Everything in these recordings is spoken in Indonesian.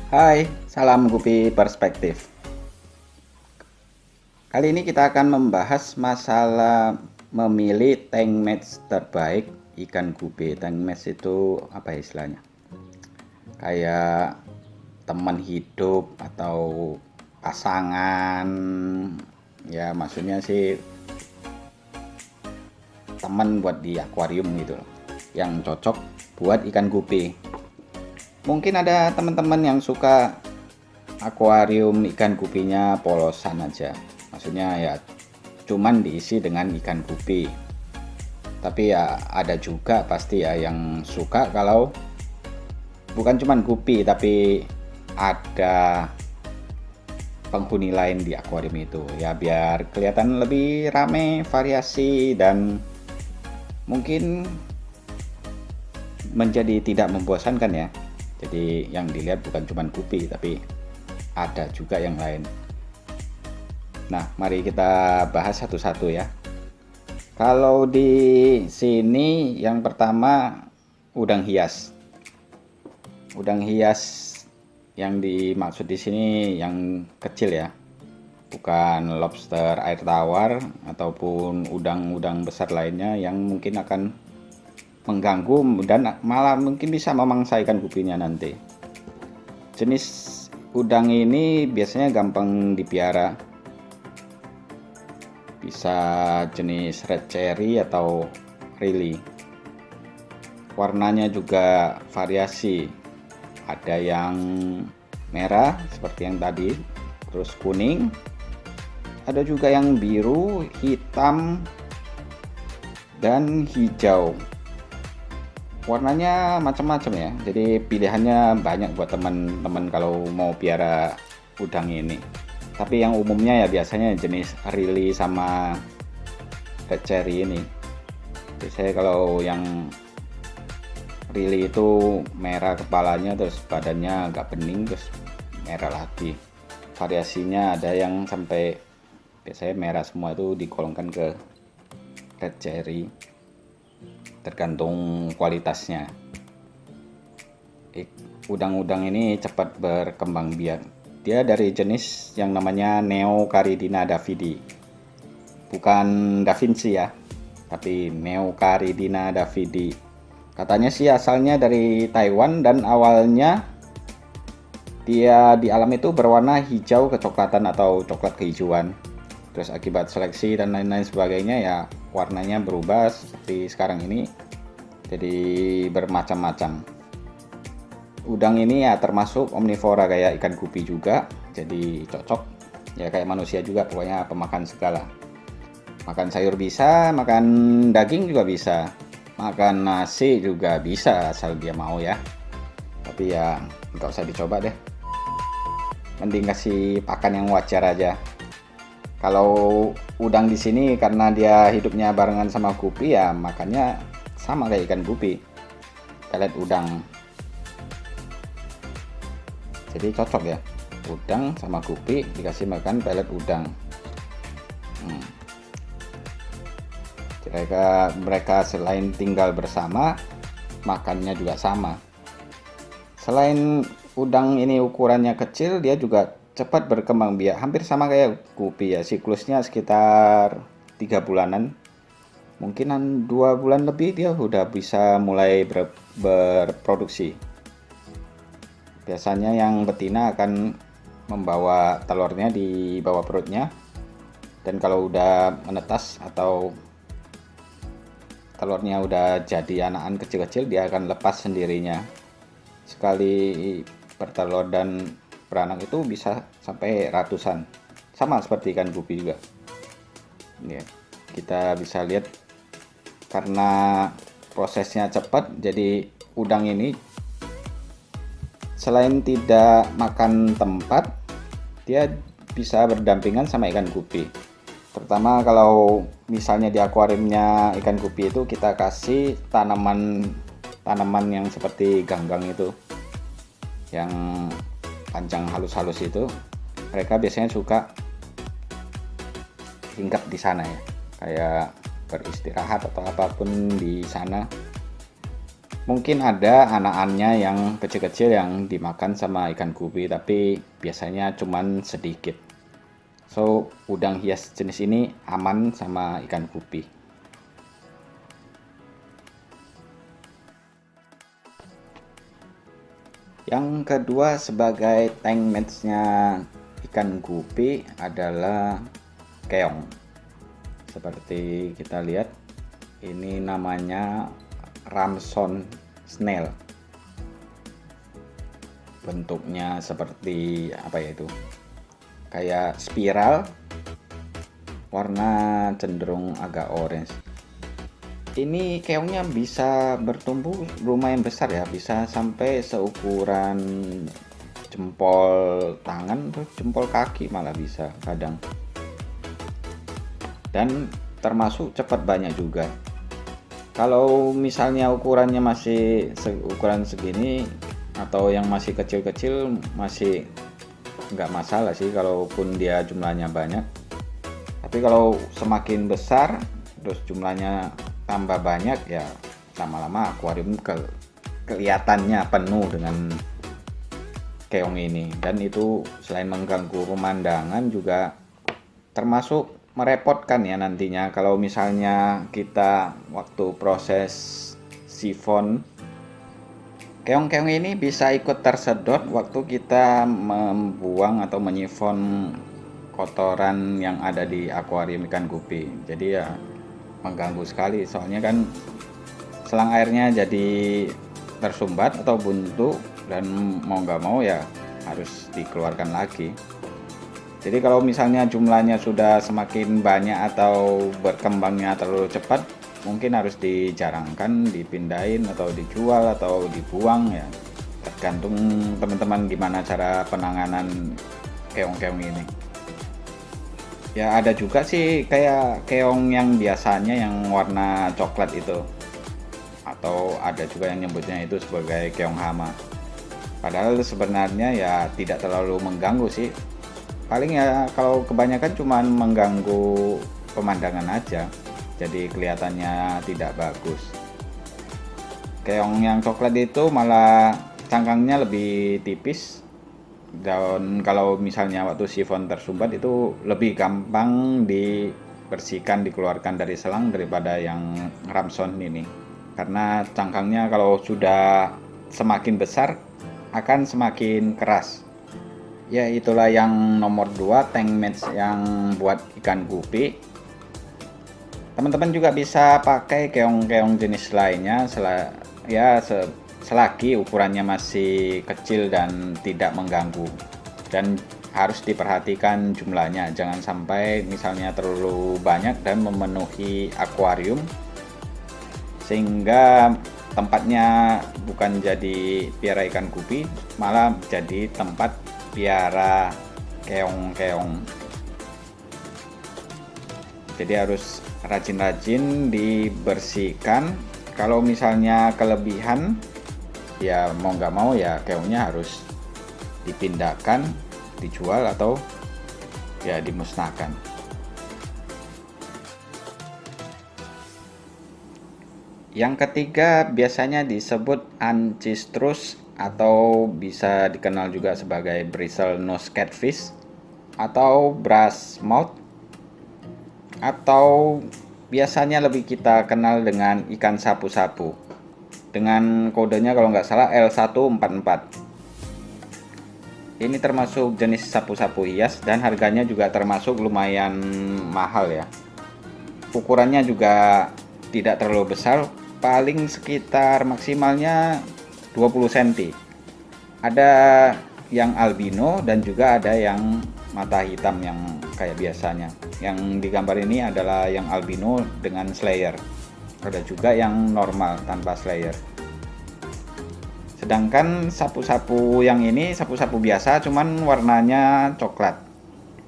Hai, salam Gupi Perspektif. Kali ini kita akan membahas masalah memilih tank match terbaik ikan gupi. Tank match itu apa ya istilahnya? Kayak teman hidup atau pasangan. Ya maksudnya sih teman buat di akuarium gitu loh. Yang cocok buat ikan gupi. Mungkin ada teman-teman yang suka akuarium ikan gupinya polosan aja, maksudnya ya cuman diisi dengan ikan gupi. Tapi ya ada juga pasti ya yang suka kalau bukan cuman gupi tapi ada penghuni lain di akuarium itu, ya biar kelihatan lebih rame, variasi, dan mungkin menjadi tidak membosankan ya. Jadi yang dilihat bukan cuman gupi tapi ada juga yang lain. Nah, mari kita bahas satu-satu ya. Kalau di sini yang pertama udang hias. Udang hias yang dimaksud di sini yang kecil ya. Bukan lobster air tawar ataupun udang-udang besar lainnya yang mungkin akan mengganggu dan malah mungkin bisa memangsa ikan gupinya nanti. Jenis udang ini biasanya gampang dipiara, bisa jenis red cherry atau rilly. Warnanya juga variasi, ada yang merah seperti yang tadi, terus kuning, ada juga yang biru, hitam, dan hijau. Warnanya macam-macam ya, jadi pilihannya banyak buat teman-teman kalau mau piara udang ini. Tapi yang umumnya ya biasanya jenis rilly sama red cherry ini. Biasanya kalau yang rilly itu merah kepalanya, terus badannya agak bening, terus merah lagi. Variasinya ada yang sampai biasanya merah semua, itu digolongkan ke red cherry, tergantung kualitasnya. Udang-udang ini cepat berkembang biak. Dia dari jenis yang namanya Neocaridina davidi, bukan Da Vinci ya, tapi Neocaridina davidi. Katanya sih asalnya dari Taiwan dan awalnya dia di alam itu berwarna hijau kecoklatan atau coklat kehijauan. Terus akibat seleksi dan lain-lain sebagainya ya warnanya berubah seperti sekarang ini, jadi bermacam-macam. Udang ini ya termasuk omnivora kayak ikan gupi juga, jadi cocok ya kayak manusia juga, pokoknya pemakan segala. Makan sayur bisa, makan daging juga bisa, makan nasi juga bisa asal dia mau ya. Tapi ya nggak usah dicoba deh, mending kasih pakan yang wajar aja. Kalau udang di sini karena dia hidupnya barengan sama gupi ya makannya sama kayak ikan gupi, pelet udang. Jadi cocok ya, udang sama gupi dikasih makan pelet udang. Mereka selain tinggal bersama, makannya juga sama. Selain udang ini ukurannya kecil, dia juga cepat berkembang biak, hampir sama kayak gupi ya. Siklusnya sekitar 3 bulanan, mungkinan 2 bulan lebih dia udah bisa mulai berproduksi. Biasanya yang betina akan membawa telurnya di bawah perutnya, dan kalau udah menetas atau telurnya udah jadi anakan kecil-kecil, dia akan lepas sendirinya. Sekali bertelur dan beranak itu bisa sampai ratusan, sama seperti ikan gupi juga ya. Kita bisa lihat karena prosesnya cepat, jadi udang ini selain tidak makan tempat, dia bisa berdampingan sama ikan gupi. Terutama kalau misalnya di akuariumnya ikan gupi itu kita kasih tanaman yang seperti ganggang itu, yang panjang halus-halus itu, mereka biasanya suka hinggap di sana ya, kayak beristirahat atau apapun di sana. Mungkin ada anak-anaknya yang kecil-kecil yang dimakan sama ikan gupi, tapi biasanya cuman sedikit. So, udang hias jenis ini aman sama ikan gupi. Yang kedua sebagai tank match-nya ikan gupi adalah keong. Seperti kita lihat, ini namanya Ramson snail. Bentuknya seperti apa ya itu? Kayak spiral, warna cenderung agak orange. Ini keongnya bisa bertumbuh lumayan besar ya, bisa sampai seukuran jempol tangan tuh, jempol kaki malah bisa kadang. Dan termasuk cepat banyak juga. Kalau misalnya ukurannya masih ukuran segini atau yang masih kecil-kecil masih nggak masalah sih kalaupun dia jumlahnya banyak. Tapi kalau semakin besar terus jumlahnya tambah banyak ya lama-lama akuarium kelihatannya penuh dengan keong ini, dan itu selain mengganggu pemandangan juga termasuk merepotkan ya nantinya kalau misalnya kita waktu proses sifon, keong-keong ini bisa ikut tersedot waktu kita membuang atau menyifon kotoran yang ada di akuarium ikan gupi. Jadi ya mengganggu sekali, soalnya kan selang airnya jadi tersumbat atau buntu dan mau nggak mau ya harus dikeluarkan lagi. Jadi kalau misalnya jumlahnya sudah semakin banyak atau berkembangnya terlalu cepat, mungkin harus dijarangkan, dipindahin atau dijual atau dibuang ya, tergantung teman-teman gimana cara penanganan keong-keong ini. Ya ada juga sih kayak keong yang biasanya yang warna coklat itu, atau ada juga yang nyebutnya itu sebagai keong hama. Padahal sebenarnya ya tidak terlalu mengganggu sih, paling ya kalau kebanyakan cuman mengganggu pemandangan aja, jadi kelihatannya tidak bagus. Keong yang coklat itu malah cangkangnya lebih tipis, dan kalau misalnya waktu sifon tersumbat itu lebih gampang dibersihkan, dikeluarkan dari selang daripada yang Ramson ini, karena cangkangnya kalau sudah semakin besar akan semakin keras. Ya itulah yang nomor 2 tank match yang buat ikan gupi. Teman-teman juga bisa pakai keong-keong jenis lainnya selagi ukurannya masih kecil dan tidak mengganggu, dan harus diperhatikan jumlahnya, jangan sampai misalnya terlalu banyak dan memenuhi akuarium sehingga tempatnya bukan jadi piara ikan gupi, malah jadi tempat piara keong-keong. Jadi harus rajin-rajin dibersihkan. Kalau misalnya kelebihan ya mau nggak mau ya keongnya harus dipindahkan, dijual atau ya dimusnahkan. Yang ketiga biasanya disebut Ancistrus atau bisa dikenal juga sebagai bristle nose catfish atau brass mouth, atau biasanya lebih kita kenal dengan ikan sapu-sapu dengan kodenya kalau nggak salah L144. Ini termasuk jenis sapu-sapu hias dan harganya juga termasuk lumayan mahal ya. Ukurannya juga tidak terlalu besar, paling sekitar maksimalnya 20 cm. Ada yang albino dan juga ada yang mata hitam yang kayak biasanya. Yang digambar ini adalah yang albino dengan slayer. Ada juga yang normal tanpa slayer. Sedangkan sapu-sapu yang ini sapu-sapu biasa cuman warnanya coklat.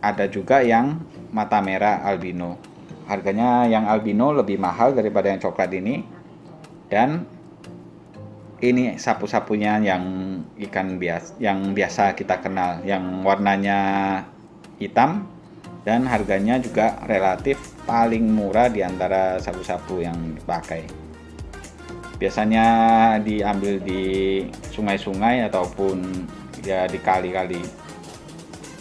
Ada juga yang mata merah albino. Harganya yang albino lebih mahal daripada yang coklat ini. Dan ini sapu-sapunya yang ikan yang biasa kita kenal, yang warnanya hitam dan harganya juga relatif paling murah di antara sapu-sapu yang dipakai. Biasanya diambil di sungai-sungai ataupun ya di kali-kali.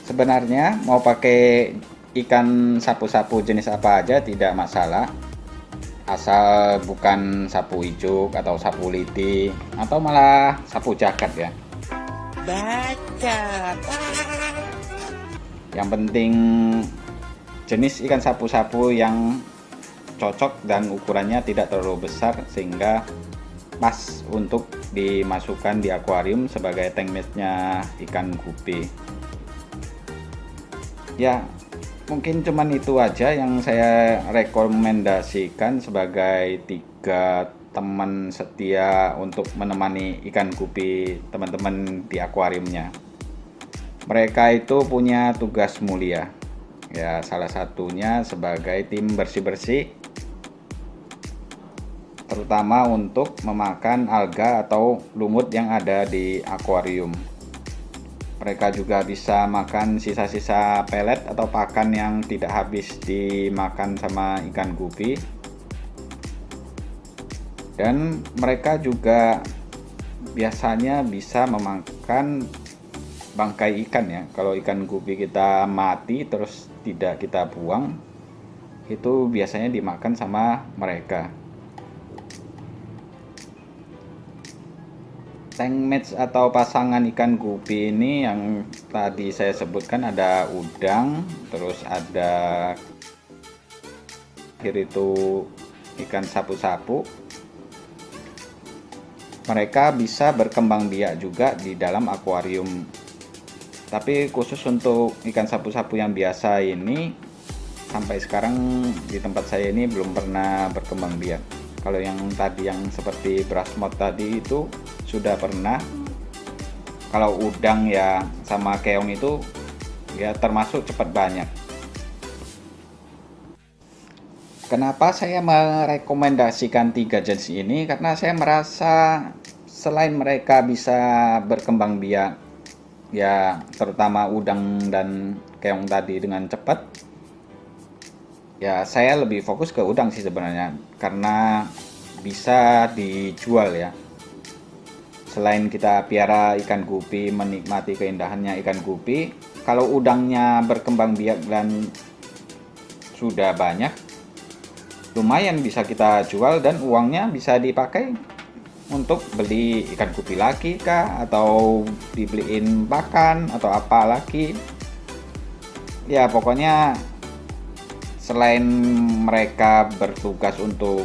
Sebenarnya mau pakai ikan sapu-sapu jenis apa aja tidak masalah, asal bukan sapu ijuk atau sapu lidi atau malah sapu jagat ya. Bacot. Yang penting jenis ikan sapu-sapu yang cocok dan ukurannya tidak terlalu besar sehingga pas untuk dimasukkan di akuarium sebagai tank mate-nya ikan gupi. Ya, mungkin cuman itu aja yang saya rekomendasikan sebagai 3 teman setia untuk menemani ikan gupi teman-teman di akuariumnya. Mereka itu punya tugas mulia. Ya, salah satunya sebagai tim bersih-bersih, terutama untuk memakan alga atau lumut yang ada di akuarium. Mereka juga bisa makan sisa-sisa pelet atau pakan yang tidak habis dimakan sama ikan gupi. Dan mereka juga biasanya bisa memakan bangkai ikan ya. Kalau ikan gupi kita mati terus tidak kita buang, itu biasanya dimakan sama mereka. Tank mates atau pasangan ikan gupi ini yang tadi saya sebutkan ada udang, terus ada itu ikan sapu-sapu. Mereka bisa berkembang biak juga di dalam akuarium. Tapi khusus untuk ikan sapu-sapu yang biasa ini sampai sekarang di tempat saya ini belum pernah berkembang biak. Kalau yang tadi yang seperti brush mouth tadi itu sudah pernah. Kalau udang ya sama keong itu ya termasuk cepat banyak. Kenapa saya merekomendasikan 3 jenis ini? Karena saya merasa selain mereka bisa berkembang biak ya, terutama udang dan keong tadi dengan cepat, ya saya lebih fokus ke udang sih sebenarnya, karena bisa dijual ya. Selain kita piara ikan gupi, menikmati keindahannya ikan gupi, kalau udangnya berkembang biak dan sudah banyak, lumayan bisa kita jual dan uangnya bisa dipakai untuk beli ikan gupi lagi kah, atau dibeliin pakan atau apa lagi. Ya pokoknya selain mereka bertugas untuk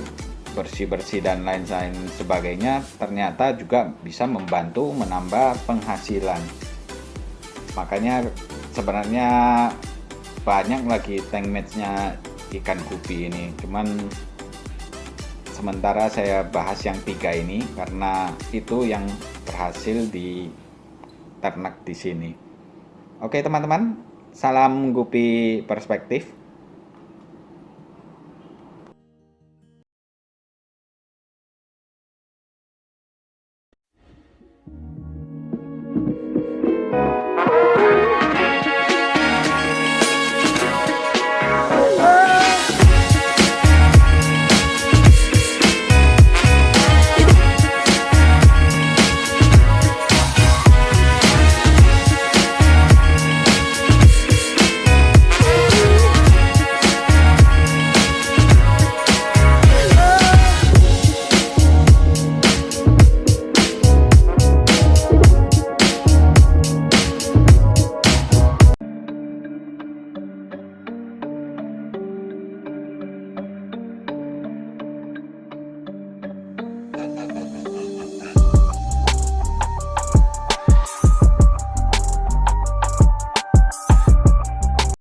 bersih-bersih dan lain-lain sebagainya, ternyata juga bisa membantu menambah penghasilan. Makanya sebenarnya banyak lagi tank mates-nya ikan gupi ini. Cuman sementara saya bahas yang 3 ini karena itu yang berhasil di ternak di sini. Oke teman-teman, salam gupi perspektif.